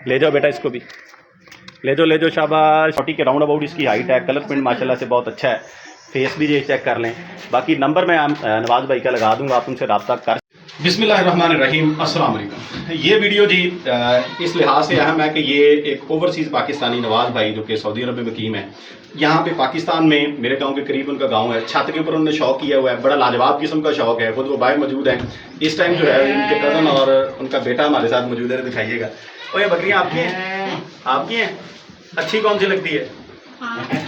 ले जाओ बेटा, इसको भी ले जाओ, शाबाश। 40 के राउंड अबाउट इसकी हाइट है, कलर प्रिंट माशाल्लाह से बहुत अच्छा है। फेस भी ये चेक कर लें। बाकी नंबर मैं नवाज़ भाई का लगा दूंगा, आप उनसे रब्ता कर। बिस्मिल्लाहिर्रहमानिर्रहीम, अस्सलाम वालेकुम। ये वीडियो जी इस लिहाज से अहम है कि ये एक ओवरसीज़ पाकिस्तानी नवाज़ भाई जो कि सऊदी अरब में मुकीम है, यहाँ पे पाकिस्तान में मेरे गांव के करीब उनका गांव है। छत के ऊपर उन्होंने शौक किया हुआ है, बड़ा लाजवाब किस्म का शौक है। खुद वो बाहर मौजूद है इस टाइम, जो है उनके कज़न और उनका बेटा हमारे साथ मौजूद है। दिखाइएगा। और ये बकरियाँ आपकी हैं? आपकी हैं। अच्छी कौन सी लगती है?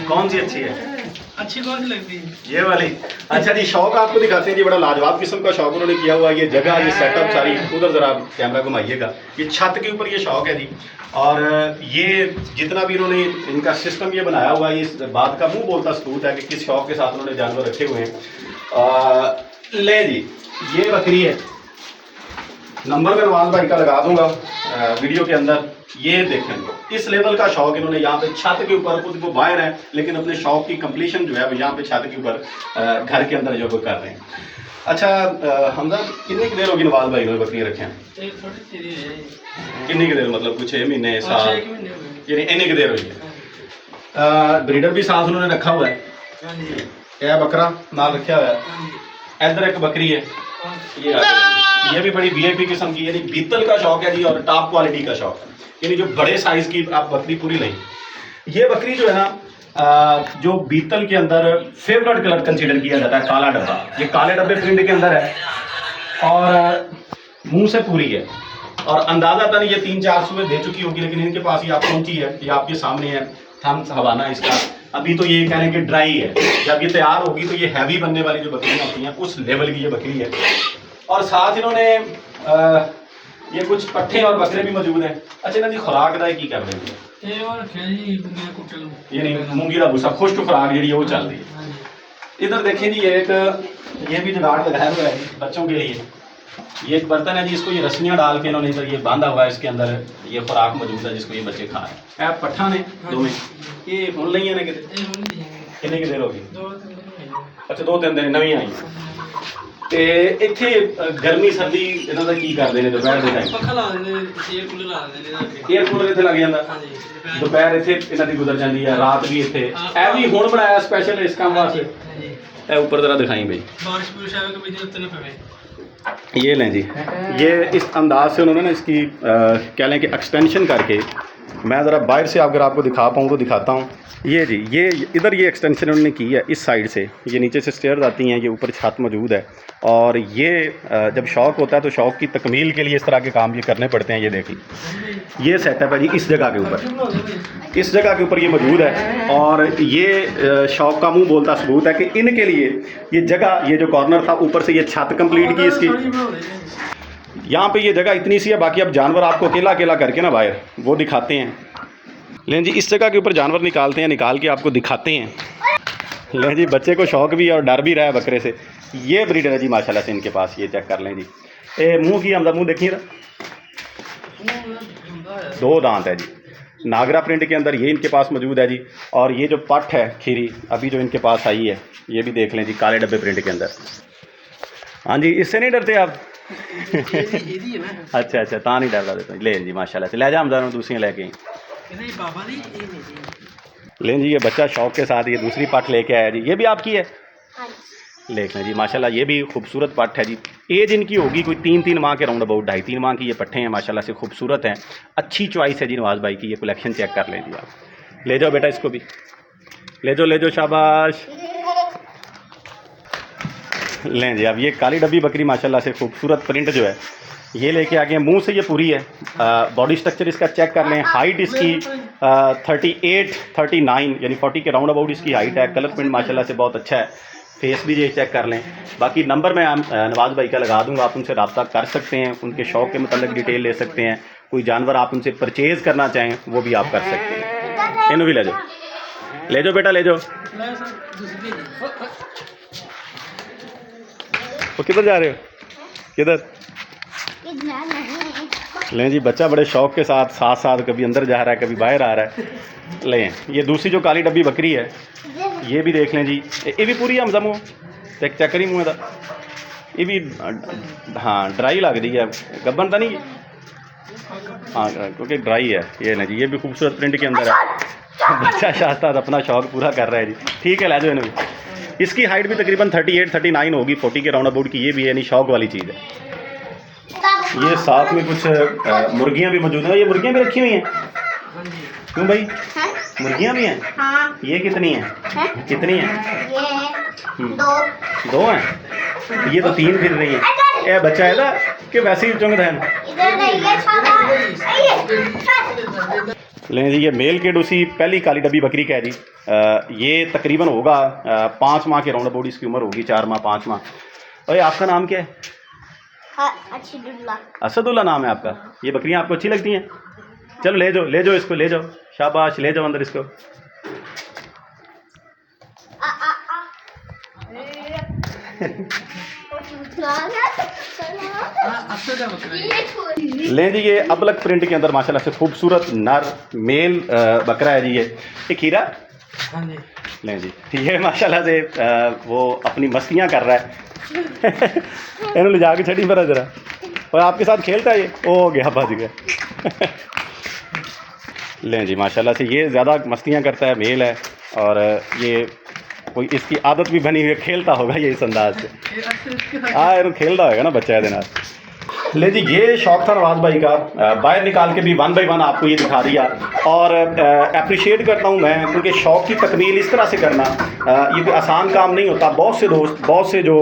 कौन सी अच्छी है? अच्छी कौन सी लगती है? ये वाली। अच्छा जी, शौक आपको दिखाते हैं जी। बड़ा लाजवाब किस्म का शौक उन्होंने किया हुआ है। ये जगह, ये सेटअप सारी, उधर जरा कैमरा घुमाइएगा। ये छत के ऊपर ये शौक है जी। और ये जितना भी इन्होंने इनका सिस्टम ये बनाया हुआ है, इस बात का मुंह बोलता सबूत है कि किस शौक के साथ उन्होंने जानवर रखे हुए हैं। ले जी, ये बकरी है। नंबर मैं नवाज भाई का लगा दूंगा वीडियो के अंदर। ये देखें, इस लेवल का शौक इन्होंने यहाँ पे छत के ऊपर, खुद वो बाहर है लेकिन अपने शौक की कंप्लीशन जो है वो यहाँ पे छत के ऊपर घर के अंदर जो वो कर रहे हैं। अच्छा हमजा, कितनी की देर होगी नवाज भाई ने बकरियाँ रखे हैं? कितनी की देर, मतलब कुछ 6 महीने, साल, यानी इतनी की देर हुई है। ब्रीडर भी साथ उन्होंने रखा हुआ है। यह बकरा नाल रखा हुआ है। इधर एक बकरी है, ये भी बड़ी वीआईपी किस्म की, यानी बीतल का शौक है जी और टॉप क्वालिटी का शौक है, यानी जो बड़े साइज की आप बकरी पूरी लें। ये बकरी जो है ना, जो बीतल के अंदर फेवरेट कलर कंसीडर किया जाता है, काला डब्बा। ये काले डब्बे प्रिंट के अंदर है और मुंह से पूरी है। और अंदाजा था नहीं, ये 3-4 सुबह दे चुकी होगी, लेकिन इनके पास ये आप पहुंची है, ये आपके सामने है। थम हवाना इसका अभी तो ये कह रहे हैं कि ड्राई है। जब ये तैयार होगी तो ये हैवी बनने वाली जो बकरियाँ होती हैं उस लेवल की ये बकरी है। और साथ इन्होंने ये कुछ पट्ठे और बकरे भी मौजूद हैं। अच्छा, इन्होंने खुराक दा की कर रहे हैं? यानी मूंगी का भूसा, खुश्क खुराक जी वो चल रही है। इधर देखें जी, ये भी जुगाड़ लगाया हुआ है बच्चों के लिए। ये एक बर्तन है जी, इसको ये रस्सियाँ डाल के इन्होंने इधर ये बांधा हुआ है, इसके अंदर ये खुराक मौजूद है जिसको ये बच्चे खा रहे हैं। पट्ठा ने दो में ये हुन लई है कितने की देर होगी? अच्छा, 2-3 दिन नवी आई। ਤੇ ਇੱਥੇ ਗਰਮੀ ਸਰਦੀ ਇਹਨਾਂ ਦਾ ਕੀ ਕਰਦੇ ਨੇ ਦੁਪਹਿਰ ਦੇ ਟਾਈਮ? ਪੱਖਾ ਲਾ ਦਿੰਦੇ ਨੇ, ਏਅਰ ਕੂਲਰ ਲਾ ਦਿੰਦੇ ਨੇ। ਏਅਰ ਕੂਲਰ ਇੱਥੇ ਲੱਗ ਜਾਂਦਾ। ਹਾਂਜੀ, ਦੁਪਹਿਰ ਇੱਥੇ ਇਹਨਾਂ ਦੀ ਗੁਜ਼ਰ ਜਾਂਦੀ ਹੈ, ਰਾਤ ਵੀ ਇੱਥੇ। ਇਹ ਵੀ ਹੁਣ ਬਣਾਇਆ स्पेशल इस काम वास्ते। ਇਹ ऊपर जरा दिखाई भाई। बारिश बुरिश आवे कभी उत्ते न पवे। ये लें जी, ये इस अंदाज से उन्होंने ना इसकी कह लें कि एक्सटेंशन करके, मैं ज़रा बाहर से अगर आपको दिखा पाऊँ तो दिखाता हूँ। ये जी, ये इधर ये एक्सटेंशन उन्होंने की है इस साइड से। ये नीचे से स्टेयर्स आती हैं, ये ऊपर छत मौजूद है। और ये जब शौक होता है तो शौक की तकमील के लिए इस तरह के काम ये करने पड़ते हैं। ये देखें, ये सेटअप है जी इस जगह के ऊपर, इस जगह के ऊपर ये मौजूद है। और ये शौक का मुंह बोलता सबूत है कि इनके लिए ये जगह, ये जो कॉर्नर था, ऊपर से ये छत कंप्लीट की इसकी। यहाँ पे ये जगह इतनी सी है। बाकी अब जानवर आपको अकेला अकेला करके ना बाहर वो दिखाते हैं। लें जी, इस जगह के ऊपर जानवर निकालते हैं, निकाल के आपको दिखाते हैं। लें जी, बच्चे को शौक भी है और डर भी रहा है बकरे से। ये ब्रीडर है जी माशाल्लाह से इनके पास। ये चेक कर लें जी, मुंह की हमदा मुंह देखिए, 2 दांत है जी। नागरा प्रिंट के अंदर ये इनके पास मौजूद है जी। और ये जो पट है खीरी अभी जो इनके पास आई है, ये भी देख लें जी, काले डब्बे प्रिंट के अंदर। हाँ जी, इससे नहीं डरते आप? अच्छा अच्छा, ता नहीं डर रहा। ले जी माशाल्लाह से, ले जा हमजा दूसरी लेके। लें जी, ये बच्चा शौक के साथ ये दूसरी पट लेके आया जी। ये भी आपकी है? देख लें जी माशाल्लाह, ये भी खूबसूरत पट है जी। एज इनकी होगी कोई 3 माह के राउंड अबाउट, 2.5-3 माह की ये पट्ठे हैं माशाल्लाह से, खूबसूरत हैं। अच्छी चॉइस है जी नवाज़ भाई की। ये कलेक्शन चेक कर लें जी आप। ले जाओ बेटा, इसको भी ले जाओ, शाबाश। लें जी, अब ये काली डब्बी बकरी माशाल्लाह से खूबसूरत प्रिंट जो है ये लेके आ गए। मुंह से ये पूरी है। बॉडी स्ट्रक्चर इसका चेक कर लें। हाइट इसकी 38-39 यानी 40 के राउंड अबाउट इसकी हाइट है। कलर प्रिंट माशाल्लाह से बहुत अच्छा है। फेस भी ये चेक कर लें। बाकी नंबर मैं नवाज़ भाई का लगा दूंगा, आप उनसे रब्ता कर सकते हैं, उनके शौक़ के मतलब डिटेल ले सकते हैं। कोई जानवर आप उनसे परचेज़ करना चाहें वो भी आप कर सकते हैं। इन्हों भी ले जाओ बेटा, ले जाओ। वो किधर जा रहे हो? किधर? लें जी, बच्चा बड़े शौक़ के साथ साथ कभी अंदर जा रहा है, कभी बाहर आ रहा है। लें, ये दूसरी जो काली डब्बी बकरी है ये भी देख लें जी। ये भी पूरी हमजा मुँह चेक करी मुँह का। ये भी हाँ ड्राई लग रही है, गब्बन तो नहीं। हाँ क्योंकि ड्राई है ये ना जी, ये भी खूबसूरत प्रिंट के अंदर है। बच्चा शाहताज अपना शौक पूरा कर रहा है जी। ठीक है, ले जाओ इन्हें भी। इसकी हाइट भी तकरीबन 38-39 होगी, 40 के राउंड अबाउट की ये भी है, नहीं शौक वाली चीज़ है। ये साथ में कुछ मुर्गियाँ भी मौजूद हैं। ये मुर्गियाँ भी रखी हुई हैं? हाँ जी। क्यों भाई, मुर्गियाँ भी हैं? हाँ। ये कितनी हैं? कितनी हैं? ये 2 हैं? ये तो 3 फिर रही हैं। ये बच्चा है ना कि वैसे ही चुंग है। इधर नहीं है छाता। लें जी, ये मेल किड उसी पहली काली डब्बी बकरी का है जी। ये तकरीबन होगा 5 माह के राउंड अबाउट इसकी उम्र होगी, 4 माह 5 माह। और आपका नाम क्या है? असदुल्ला नाम है आपका। ये बकरियां आपको अच्छी लगती हैं? चलो ले जाओ इसको, ले जाओ, शाबाश, ले जाओ अंदर इसको। लें जी, ये अबलक प्रिंट के अंदर माशाल्लाह से खूबसूरत नर मेल बकरा है जी। ये खीरा। हाँ जी। लें जी, ये माशाल्लाह से वो अपनी मस्तियाँ कर रहा है। इन्होंने ले जाके छड़ी पर जरा, और आपके साथ खेलता है ये। ओ गया, भज गया। लें जी, माशाल्लाह से ये ज़्यादा मस्तियाँ करता है, मेल है, और ये कोई इसकी आदत भी बनी हुई है, खेलता होगा ये इस अंदाज से। हाँ, इन्होंने खेलता होगा ना बच्चा है नाल। ले जी, ये शौक था नवाज़ भाई का, बाहर निकाल के भी 1 बाय 1 आपको ये दिखा दिया। और अप्रिशिएट करता हूँ मैं, क्योंकि शौक की तकमील इस तरह से करना ये कोई आसान काम नहीं होता। बहुत से दोस्त, बहुत से जो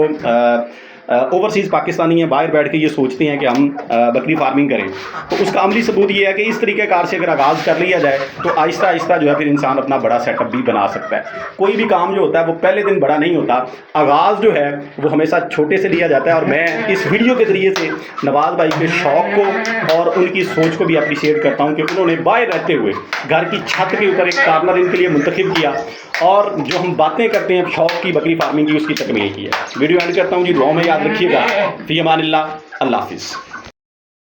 ओवरसीज़ पाकिस्तानी हैं, बाहर बैठ के ये सोचते हैं कि हम बकरी फार्मिंग करें, तो उसका अमली सबूत ये है कि इस तरीक़ेकार से अगर आगाज़ कर लिया जाए तो आहिस्ता आहिस्ता जो है फिर इंसान अपना बड़ा सेटअप भी बना सकता है। कोई भी काम जो होता है वो पहले दिन बड़ा नहीं होता, आगाज़ जो है वो हमेशा छोटे से लिया जाता है। और मैं इस वीडियो के ज़रिए से नवाज़ भाई के शौक़ को और उनकी सोच को भी अप्रिशिएट करता हूँ कि उन्होंने बाहर रहते हुए घर की छत के ऊपर एक कार्नर इनके लिए मुंतखब किया, और जो हम बातें करते हैं शौक़ की, बकरी फार्मिंग की, उसकी तकमील की है। वीडियो एंड करता हूँ जी। दुआ में याद रखिएगा। फ़ी अमानिल्लाह, अल्लाह हाफ़िज़।